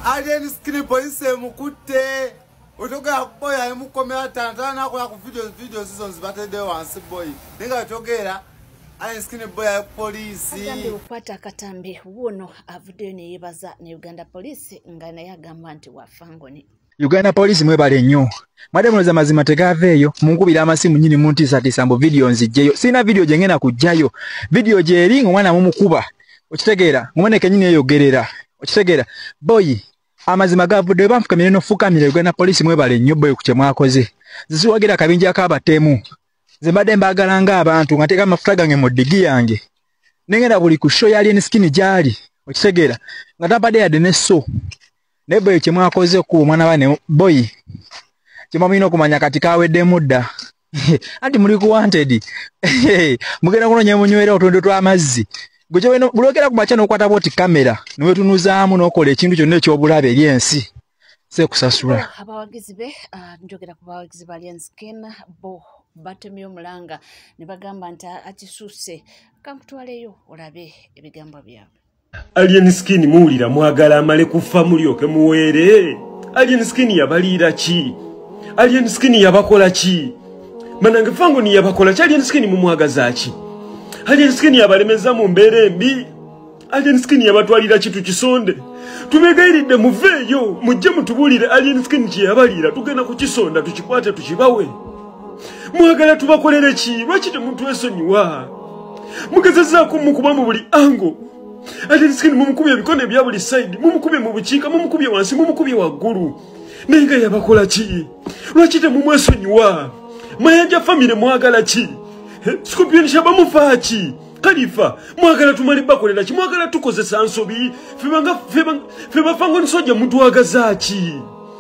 Alien Skin Police mukute. Utoka boya mukomera tantana kwa ku video seasons batede once boy. Ninga togera Alien Skin Boy Police. Agambe ukwata katambe wono avude ne yebaza ne Uganda Police ngana yagamba nti wafangoni. Uganda Police mwebale nnyo. Mademu za mazima tegaveyo munkubira amasimu nyini muntisa tisambo video nzijeyo. Sina video jengena kujjayo. Video jeri ngomwana mumukuba. Okitegeera ngomwana kenyini eyogerera. Okitegeera boy amazima gavude bamfukamire no fukamire Uganda Police mwebale nnyo boy kuchemwa akoze. Zisiwagira kabinja akabatemu. Zembade mbagalanga abantu ngateka amafuta gange mu digi yange. Nengera buli ku show ya Alien Skin jali. Okitegeera ngatambade ya deneso. Nebo chemwa akoze ku mwana wane boy. Chemwa mino kumanya katika awede muda. Andi muri ku wanted. Mugera kuno nyemunywera otondo twa amazzi. Goje weno bulokera ku machano kwata boti kamera. Niwe tunuzaamu nokola ekintu kyonna ekyobulabe ebyensi. Se kusasula. Abawagizi be njogera ku bawagizi ba Alien Skin bo batemyo mulanga ne bagamba nti akisuse kankutwaleyo olabe ebigambo byabwe. Alien Skin muulira mwagala amale kufa mulyoke muwere. Alien Skin yabalira ki? Alien Skin yabakola ki? Manange fango ni yabakola ki? Alien Skin mumwagaza ki? Alien Skin yabalemeza mu mbere mbi. Alien Skin yabatwalira kitu kisonde. Tumegayiridde muveeyo mujje mutubulire Alien Skin ki yabalira tugenda ku kisonda tukikwate tukibawe. Mwagala tubakolere ki? Lwaki temuntu esonyiwa? Mugezezaako mukuba mu buli ango. Alien Skin mumukubye bikone bya buli side, mumukubye mu bukiika, mumukubye wansi, mumukubye waggulu. Nenga yabakola ki? Lwaki temumwesonyiwa? Mayanja family mwagala ki? Scorpion shaba mufa ki? Kalifa mwagala tumali bakolera ki? Mwagala tukozesa nsobi? Feba fango nsoja muntu wagaza ki?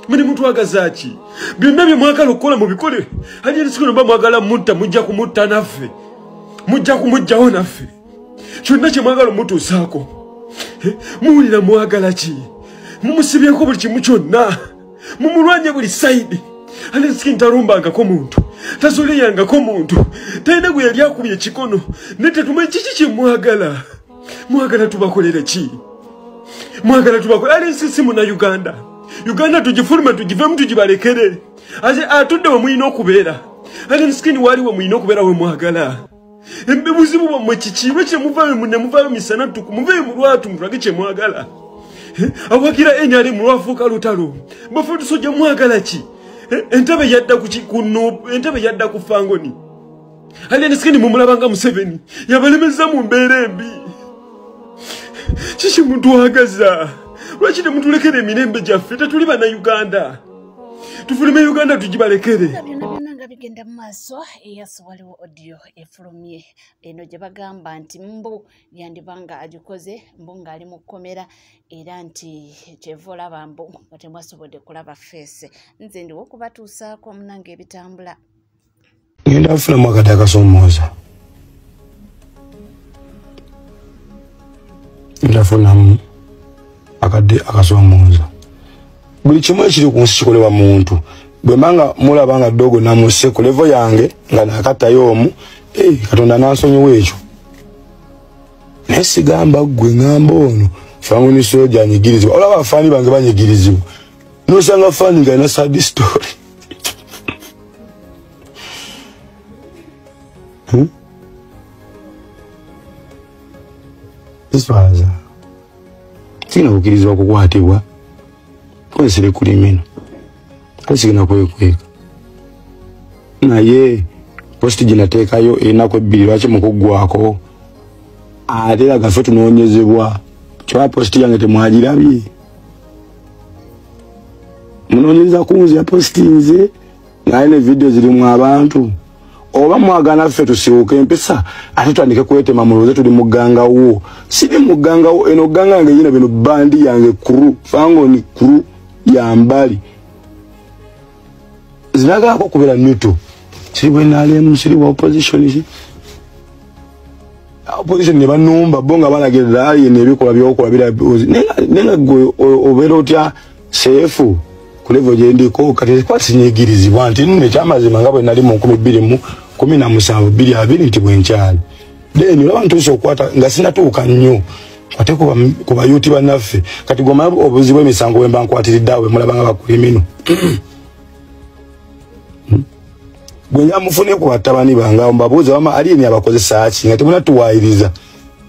Mene muntu wagaza ki? Byonna bye mwagala okukola mu bikole. Alien Skin mba mwagala mutta mujja kumutta naffe. Mujja kumujjawo naffe. Kyonna kye mwagala mutuusaako. Muwulira mwagala ki? Mumusibyeko buli kimu kyonna. Mumulwanye buli side. Alien Skin talumbangako muntu. Tazoleyangako muntu. Talina gwe yali akubye ekikono. Ne tetumanyi kiki kye mwagala. Mwagala tubakolere ki? Mwagala tubakolere. Alien Skin si muna Uganda. Uganda tugifuluma tugivemu tugibalekere. Ate atudde we muyina okubeera. Alien Skin waliwo muyina okubeera we mwagala. Embebuzibu bamwe kikirwe kye muvayo munne muvayo misana tuku muvayo mulwatu mulage kye mwagala. Awakira enyali mulwafuuka lutalo. Bafutu soja mwagala ki? Entabe yadda ku kikuno, entabe yadda ku fangoni. Alien Skin mumulabanga Museveni. Yabalemeza mu mbeera embi. Kiki muntu wagaza? Lwaki temutulekere emirembe gyaffe tetuli bana Uganda? Tufulume Uganda tugibalekere. Bigenda maso waliwo audio efulumye eno gye bagamba nti mbu yandibanga agikoze mbu ng'ali mu kkomera era nti kyeva olaba mbu nga temwasobodde kulaba feese. Nze ndiwo okubatuusaako munange ebitambula. Ngenda kufunamu akadde akasoomooza. Ndafunamu akadde akasoomooza. Buli kimu ekiri ku nsi kikolebwa muntu. Bwemanga mulabanga dogo na muse ku level yange nga nakatayo omu Katonda nansonyiwa ekyo. Nesigamba gwe ngamba ono fango ni soja anyigirizibwa. Olaba afaani bange banyigirizibwa. Nosanga faani nga ina sad story. Iswaza. Sina kukirizibwa kukwatibwa. Kwesire kuli mino. Asigina kweka. Naye posti ginateekayo enako ebbiri lwaki mukugwako. Ate era gaffe tunoonyezebwa. Kywa posti yange temwagirabye. Munoonyeza kunzi ya posti nze nga ne video zirimu abantu. Oba mwagana ffe tusibuke empisa ate twandike kwetema muloze tuli muganga wo. Sidi muganga wo eno ganga yange yina bino bandi yange kuru. Fango ni kuru ya mbali. Zinaga kwa kubela neutral. Siriwe nalemu siriwe opposition isi. Opposition ne banumba bonga balagirira ali ne bikola byokola bila nenga go obero otya sefu ku level je ndiko kati kwati nyegirizibwa nti nne kyamazima ngabwe nali mu 2017 bili abiri ntibwe nkyali. Then abantu so kwata nga sinatuuka nnyo ate kuba yuti bannaffe kati goma obuzibu emisango wemba nkwatiridde awe mulabanga bakulimino gwe mufune ku batabani banga mbabuuza wama alini abakozesa ki nga temuna tuwaayiriza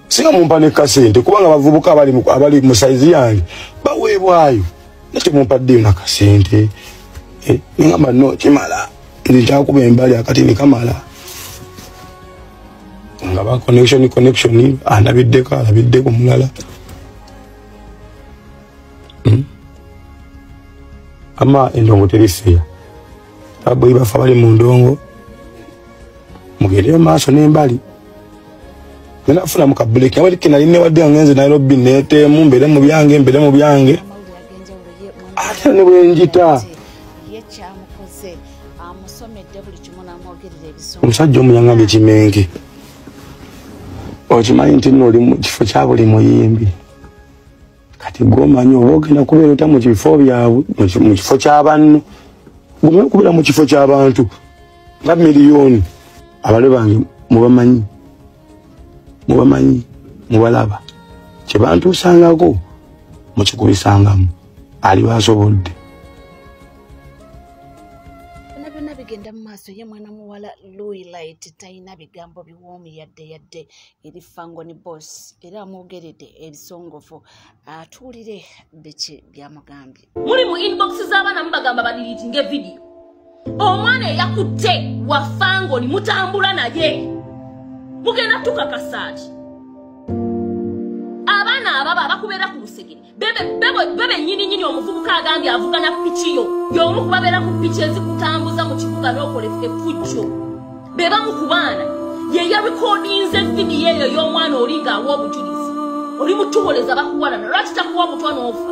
singa mumpa ne kasente kubanga bavubuka abali mu saizi yange baweebwayo nate mumpaddeyo na kasente ningamba no kimala nzi kyakuba embali akati ni kamala nga ba connection alabidde ku mulala ama endongo terifeya abo ibafa bali mu ndongo mugere maaso n'embali nena funa mu kabuleki abali kinali ne wadde ngenze Nairobi nete mu mbere mu byange ate ne bwenjita omusajja omuyangambye Kimenke okimanyi nti nno oli mu kifo kya buli muyimbi kati gwomanyi oba ogenda kubeera ota mu kifo byabwe mu kifo ky'abantu gumenya okubeera mu kifo ky'abantu nga miliyoni abale bange mubamanyi mubalaba kyebantuusangako mukikubisangamu ali basobodde byonna bigenda mu maaso ye mwana muwala Louis Light talina bigambo biwoomi yadde eri Fangoni Boss era amwogeredde ebisongovu atuulire biki byamugambye. Muri mu inbox z'abaana mubagamba badiriitinge video omwana eyakutte wa Fangoni mutambula naye mugenda tukakasaati abaana ababa bakubeera ku lusegere bebe nyini omuvubuka agambye avuganya ku pikiyo y'omu kubabeera ku piki ezikutambuza mu kibuga n'okola effujjo beba mu kubaana ye yarekodinze video eyo y'omwana oli ng'awa obujulizi oli mutuboleza bakuwalana lwaki takuwa mutwa n'ofa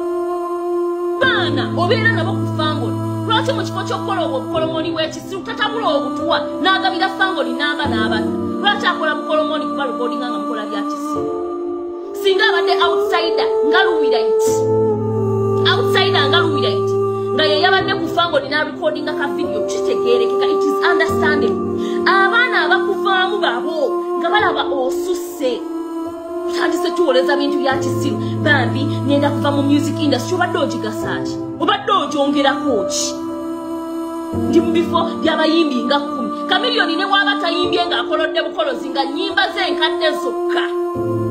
baana obeera nabo ku Fangoni lwaki mu kifo ky'okukola obukolomoni bw'ekisiru tatabula obutuwa n'agabira Fangoni n'abaana lwaki akola bukolomoni kuba rekodinga nga mukola bya kisiru singa abadde outsider nga Louis Light nga ye yabadde ku Fangoni na recordinga ka video kitegeerekeka it is understandable abaana abakuvaamu babo nga balaba osusse tandise tuwoleza bintu bya kisiru bambi ngenda kuva mu music industry obadde ogigasaaki obadde ogyongerako ki ndi mu bifo by'abayimbi nga 10 Chameleone ne waba tayimbye ng'akolodde bukolozi nga nnyimba z'enkadde zokka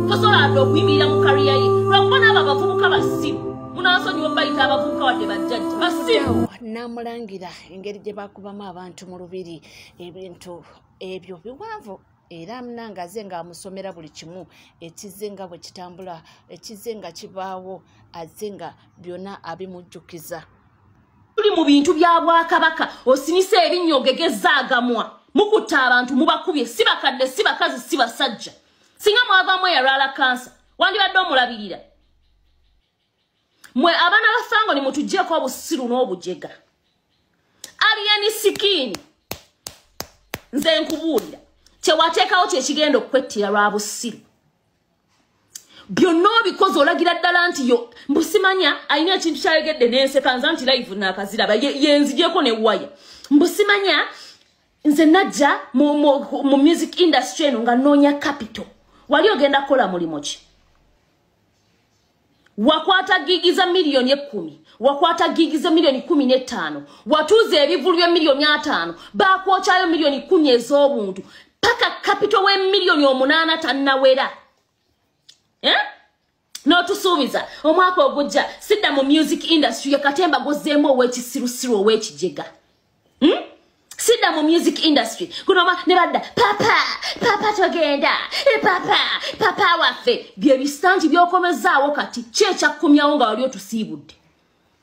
tosobola okuyimirira mu kariya ye lwakuba n'abo abavubuka basiru munaasonyiwa bayita abavubuka wadde bajjajja basiru n'amulangira engeri gye bakubamu abantu mu lubiri ebintu ebyo biwanvu era mnangaze ng'amusomera buli kimu ekizze nga bwe kitambula ekizze nga kibaawo azze nga byonna abimujjukiza tuli mu bintu bya Bwakabaka osinise ebinnyogegezaagamwa mukutta abantu mubakubye si bakadde si bakazi si basajja singa mwavaamu eyalwala kansa wandibadde omulabirira mwe abaana ba Fangoni mutuggyeko obusiru n'obujega Alien Skin nze nkubuulira kyewateekawo kyekigenda okwettira lwa busiru byonna obikoze olagira ddala nti yo mbusimanya alina ekintu kyayogedde n'enseka nza nti live naakaziraba yenzigyeko ne waya mbusimanya nze najja mu music industry eno nga noonya capital wali ogenda kukola mulimu ki wakwata gigi za milioni 10 wakwata gigi za milioni 15 watuze ebivulu bya milioni 5 bakwokyayo milioni 10 ez'obuntu paka capital we milioni 8 tannawera no tusuubiza omwaka ogujja sidda mu music industry yakatemba gozeemo ow'ekisirusiru ow'ekijega sidda mu music industry kuno ne badda papa togenda papa waffe bye bistanti by'okomezaawo kati kyekyakumyawo nga wali otusiibudde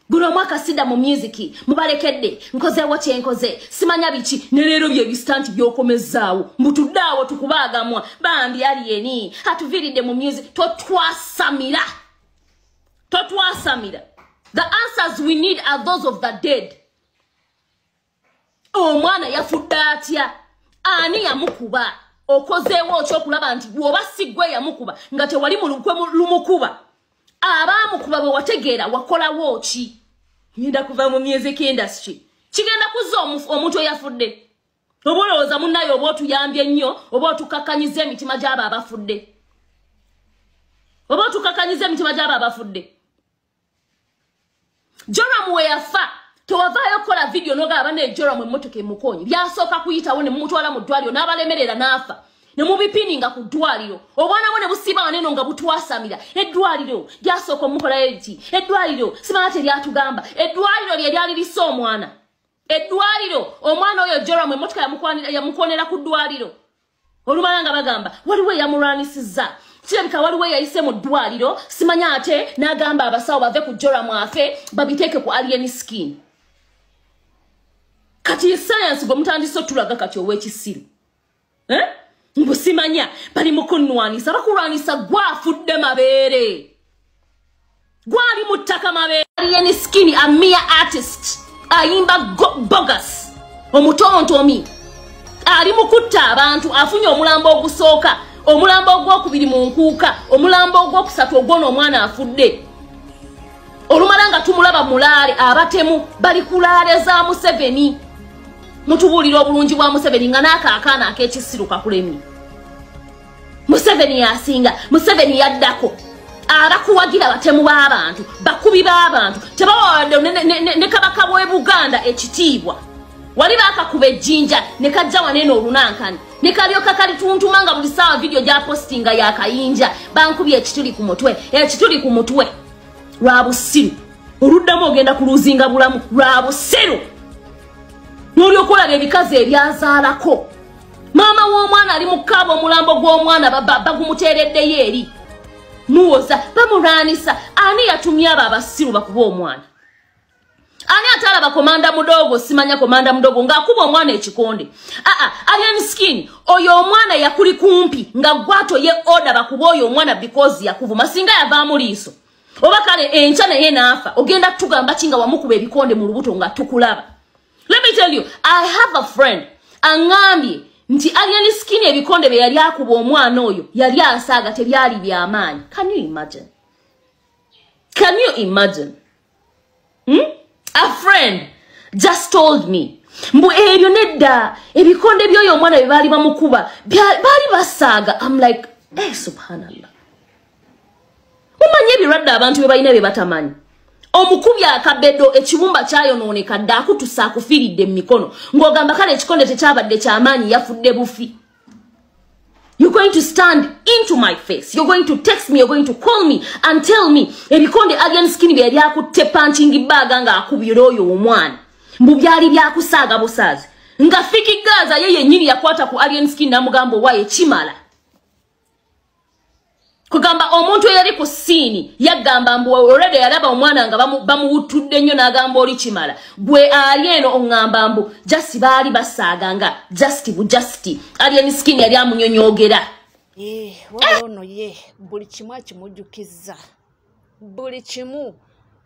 guno omwaka sidda mu music mubalekedde nkozeewo kyenkoze simanya biki ne leero bye bistanti by'okomezaawo mbutuddeawo tukubaagamwa bambi Alien atuviiridde mu music totwasamira the answers we need are those of the dead omwana yafudde atya ani yamukuba okozeewo okyokulaba nti bw'oba siggwe yamukuba nga tewali mu lukwe lumukuba abaamukuba bwe wategeera wakolawo ki ngenda kuva mu music industry kigenda kuzza omuntu eyafudde oba olowooza munnaye oba otuyambye nnyo oba otukakkanyiza emitima gy'abo abafudde oba tukakanyiza emitima gy'abo abafudde. Joram we yafa tewavaayo kola video n'ogamba ne Joram emmotoka emukonye byasooka kuyitawo ne mumutwala mu ddwaliro n'abalemerera n'afa ne mubipininga ku ddwaliro obwana bwo ne busiba waneno nga butwasamira eddwaliro lyasooka omukolayo eti eddwaliro simala teryatugamba eddwaliro lye lyali lisa omwana eddwaliro omwana oyo Joram emmotoka yamukonera ku ddwaliro olumala nga bagamba waliwo eyamulwanisizza kirabika waliwo yayise mu ddwaliro simanya ate n'agamba abasawo bave ku Joram afe babiteeke ku alien skin kati science gwe mutandise otulaga kati ow'ekisiru mbusimanya bali mukunnwanisa bakulwanisa gwafudde mabeere gwali mu ttaka mabeere alien skin a mere artist ayimba bogus omutontomi ali mu kutta abantu afunye omulambo ogusooka omulambo ogwokubiri mu nkuuka omulambo ogwokusatu ogwona omwana afudde olumala nga tumulaba mulaale abatemu bali kulaale za Museveni mutubuulira obulungi bwa Museveni nga n'akaakaana ak'ekisiru kakulemi Museveni yasinga Museveni yaddako abakuwagira batemu b'abantu bakubi b'abantu tebawadde ne kabaka bw'e Buganda ekitiibwa wali bakakuba ejjinja ne kajja wanene olunankani ne kalyoka kalituntuma nga buli ssaawa video gya postinga yakayinja bankubye ekituli ku mutwe lwa busiru oluddamu ogenda kuluzinga bulamu lwa busiru n'olyoka olaba ebikazi ebyazaalako maama w'omwana ali mu kkaaba omulambo gw'omwana bagumuteereddeyo eri muwoza bamulwanisa ani yatumye abo abasiru bakuba omwana ani atalaba komanda mudogo simanya komanda mudogo ng'akuba omwana ekikonde alien skin oyo omwana yakuli kumpi nga gwato ye oda bakuba oyo omwana because yakuvuma singa yavaamu liiso oba kale enkya naye n'afa ogenda tugamba kinga wamukuba ebikonde mu lubuto nga tukulaba. Let me tell you, I have a friend angambye nti alien skin ebikonde bye yali akuba omwana oyo yali asaaga tebyali by'amaanyi. Can you imagine? A friend just told me mbu ebyo nedda ebikonde by'oyo omwana bye baali bamukuba baali basaaga. I'm like, subhanallah. Mumanyi ebirwadde abantu bye balina bye batamanyi. Omukubya akabedo ekibumba kyayonooneka dda akutusa akufiiridde mu mikono ng'ogamba kale ekikonde tekyabadde ky'amaanyi yafudde bufi. You're going to stand into my face. You're going to text me. You're going to call me and tell me ebikonde alien skin bye yali akutte punching bag nga akubira oyo omwana mbu byali byakusaaga busaazi nga Fiki Gaza ye yennyini yakwata ku alien skin n'amugamba owaye kimala. Kugamba omuntu eyali ku siini yagamba mbu already yalaba omwana nga bamuwutudde nnyo n'agamba oli kimala gwe ali eno oŋŋamba mbu jasi baali basaaga nga justi alien skin yali amunyonyogera. Wabula ono ye buli kimu akimujjukizza buli kimu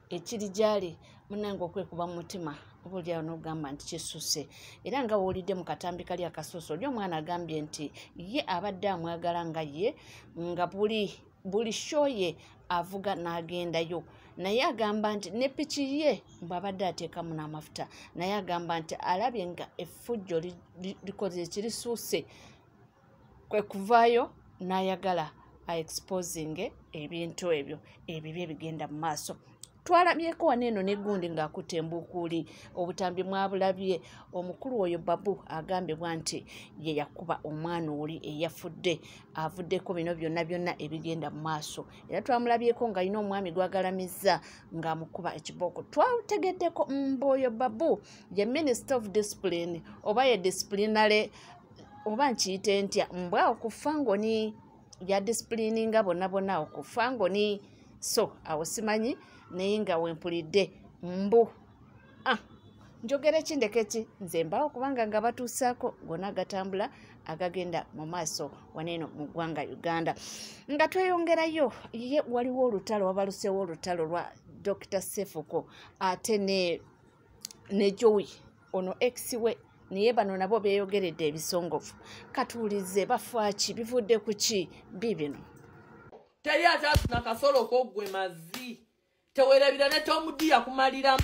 ekiri gyali munnange okwekuba mu mutima obuli awo n'ogamba nti kisusse era nga woolidde mu katambi kali akasusse oli omwana agambye nti ye abadde amwagala nga ye nga buli show ye avuga n'agendayo naye agamba nti ne piki ye bw'abadde ateekamu n'amafuta naye agamba nti alabye nga effujjo likoze ekirisuuse kwe kuvaayo n'ayagala exposing ebintu ebyo ebibi ebigenda mu maaso. Twalabyeko waneeno n'egundi ng'akutte embukuuli obutambi mwabulabye omukulu oyo Babu agambibwa nti ye yakuba omwana oli eyafudde avuddeko bino byonna ebigenda mu maaso era twamulabyeko ng'alina omwami gwagalamizza ng'amukuba ekibooko. Twategeddeko mboyo Babu ye Minister of Discipline oba ye disciplinary oba nkiyite ntya mbwa okufa ngoni ya disciplininga bonna okufa ngoni so awo simanyi naye nga wempulidde mbu njogera ekindekeki nze mbaawo kubanga nga batuusaako gonna gatambula agagenda mu maaso waneeno mu ggwanga Uganda. Nga tweyongerayo ye waliwo olutalo wabaluseewo olutalo lwa Dr. Sefuko ate ne Joey ono ex we naye bano nabo beeyogeredde ebisongovu. Katuulize bafaaki bivudde ku ki bibino. Teri atasuna kasolo kogwe mazi tewerabira ne tomudiya kumaliramu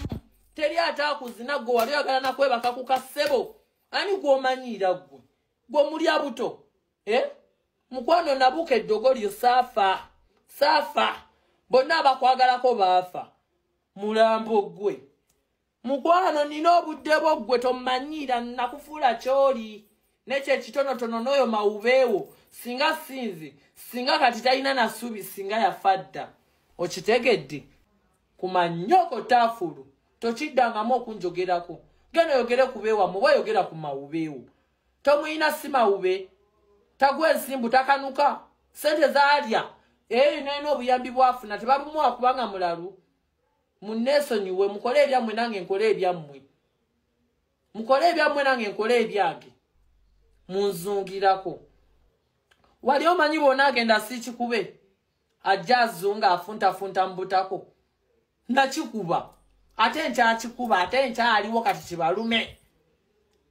teri atakuzina gwe wali oyagala nakwebaka ku kasebo ani gw'omanyira gwe mulya buto mukwano nabuka eddogo lyo saafa safa bonna abakwagalako baafa mulambo gwe mukwano nina obudde bwo gwe tomanyira nakufuula kyoli nekyo ekitonotono n'oyo mawubeewo singa sinzi singa kati talina nasuubi singa yafadda okitegedde kumanyoko taafulu tokiddangamu okunjogerako genda yogere ku beewamu oba yogera ku mawubeewo tomuyina si mawube tagwa ensimbu takanuka sente zaalya nalina obuyambi bwafuna tebabumuwa kubanga mulalu munneesonyiwe mukole ebyammwe nange nkole ebyammwe mukole ebyammwe nange nkole ebyange munzungirako wali omanyi bona agenda sikikube ajja azunga afuntafunta mbutako nakikuba ate nkyakikuba ate nkyaliwo kati kibalume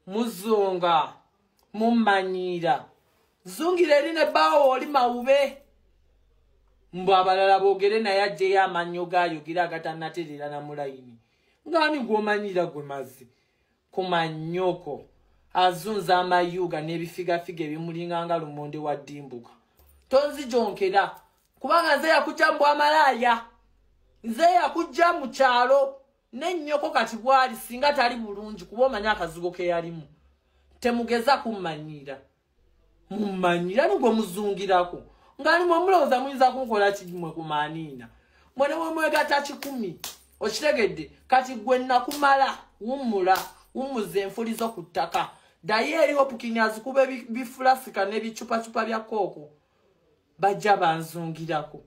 muzunga mummanyira zungira eri ne bbaawo oli mawube mbu abalala boogere naye ajjeyo amannyo gaayogira agatannaterera na mulayini ngaani gw'omanyira gwe mazzi ku mannyoko azunza amayuga n'ebifigafiga ebimulinga nga lumonde wa ddimbuka tonzijonkera kubanga nze yakujja mu bwamalaaya nze yakujja mu kyalo n'ennyoko kati bwali singa tali bulungi kuba omanya akazigo ke yalimu temugeza kummanyira mummanyira nigwe muzungirako ngani mwemulowooza muyinza kunkola kimwe kumaaniina mwene mwemwegata 10 okitegedde kati gwe nakumala wummula wummuza enfulizo ku ttaka ddayo eri opukini azikuba bifulasika n'ebicupacupa bya kooko bajja banzungirako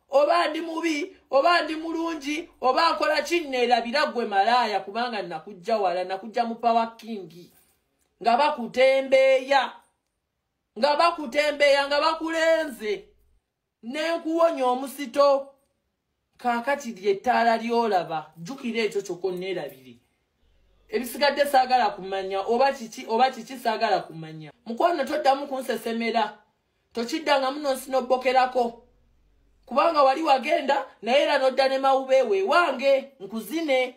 oba ndi mubi oba ndi mulungi oba nkola kinneerabira gwe malaaya kubanga nakujja wala nakujja mu power king nga bakutembeeya nga bakulenze n'enkuwonya omusito kaakati lyettaala lyolaba jjukira ekyo kyokka onneerabire ebisigadde saagala kumanya oba kiki saagala kumanya mukwano toddamu kunsesemera tokiddanga muno nsinobbokerako kubanga wali wagenda naye era nodda ne mawubeewo ewange nkuzine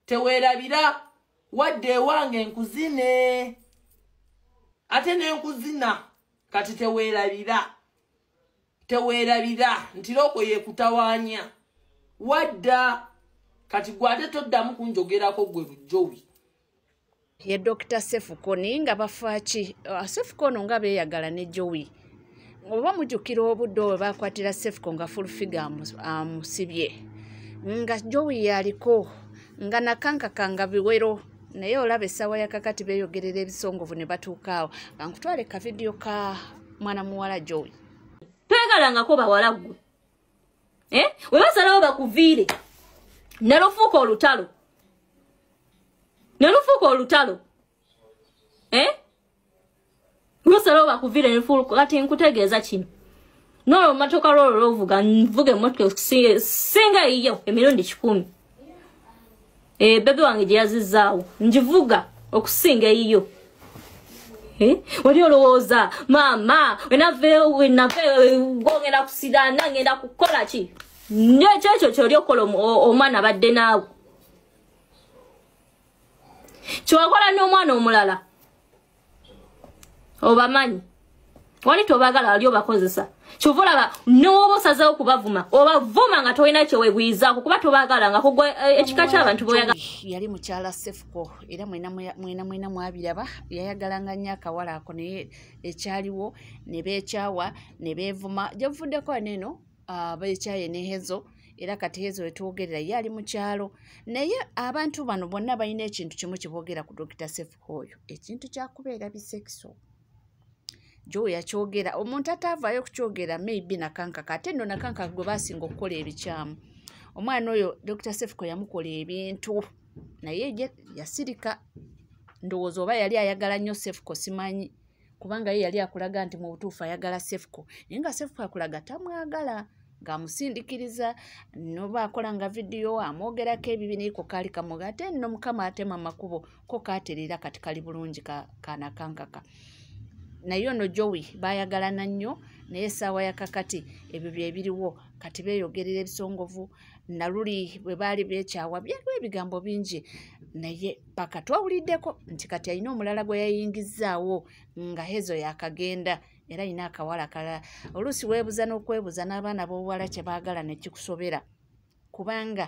teweerabira wadde ewange nkuzine ate nenkuzina kati teweerabira ntiroko yeekutawaanya wadda kati gwate toddamu kunjogerako gwe bujjowi ye Dr. Sefukoni nga bafaaki Sefukoni nga beeyagala ne Joey oba mujjukira obudde bwe baakwatira Sefuko nga full figure amusibye nga Joey yaliko nga nakankakanga biwero naye olaba essaawa yakakati beeyogerera ebisongovu ne batuuka awo nga nkutwale ka vidiyo ka mwana muwala Joey twegalangako bawala ggwe we basalawo bakuviire nelufuuka olutalo lusalawo bakuviire nelufuuka kati nkutegeeza kino nolwo mumatoka lwolwo lwovuga nvuga emmotoka singa iyo emirundi 10 bebe wange gye yazizaawo ngivuga okusinga eyiyo wali olowooza maama wenave ngongenda kusiraana ngenda kukola ki nekyekyo kyoli okukola omwana badde naawe kyewakola n'omwana omulala obamanyi wali tobagala wali obakozesa kyova olaba n'oba osazeewo okubavuma obavuma nga tolina kyewegwizaako kuba tobagala nga kugwa ekika ky'abantu boyagala yali mukyala Sefuko era mwena mwabiraba yayagalanga nnyo akawala ako naye ekyaliwo ne beekyawa ne beevuma gyebuvuddeko neeno beekyaye ne Hezo era kati Hezo wetwogerera ye ali mu kyalo naye abantu bano bonna balina ekintu kimu kiboogera ku Dr. Sefuko oyo ekintu kyakubeera bisekiso Joey yakyogera omuntu ataavaayo kukyogera maybe nakankaka ate nno nakankaka gwe baasinga okukola ebikyamu omwana oyo Dr. Sefuko yamukola ebintu naye yasirika ndowooza oba yali ayagala nnyo Sefuko simanyi kubanga ye yali akulaga nti mu butuufu ayagala Sefuko naye nga Sefuko akulaga tamwagala ng'amusindikiriza noba akola nga vidiyo amwogerako ebibi naye ko kaali kamuga ate nno mukama atema makubo ko kaaterera kati kali bulungi kanakankaka naye ono Joey bayagalana nnyo naye essaawa yakakati ebyo byebiriwo kati beeyogerera ebisongovu naluli bwe baali beekyawa byaliwo ebigambo bingi naye paka twawuliddeko nti kati alina omulala gwe yayingizaawo nga Hezo yakagenda era ina akawala kalala oluusi weebuza n'okwebuza n'abaana b'obuwala kye baagala ne kikusobera kubanga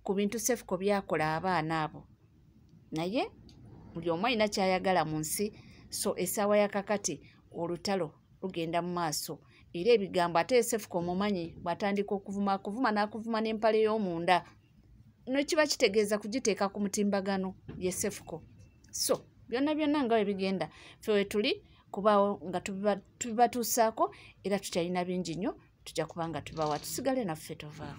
ku bintu Sefuko byakola abaana abo naye buli omu alina kyayagala mu nsi so essaawa ya kakati olutalo lugenda mu maaso era ebigambo ate Sefuko omumanyi bw'atandika okuvuma n'akuvuma n'empale y'omunda no kiba kitegeeza kugiteeka ku mutimbagano ye Sefuko so byonna nga bwe bigenda ffe we tuli kubaawo nga tubibatuusaako era tukyalina bingi nnyo tujja kuba nga tubawa tusigale naffe tovaawo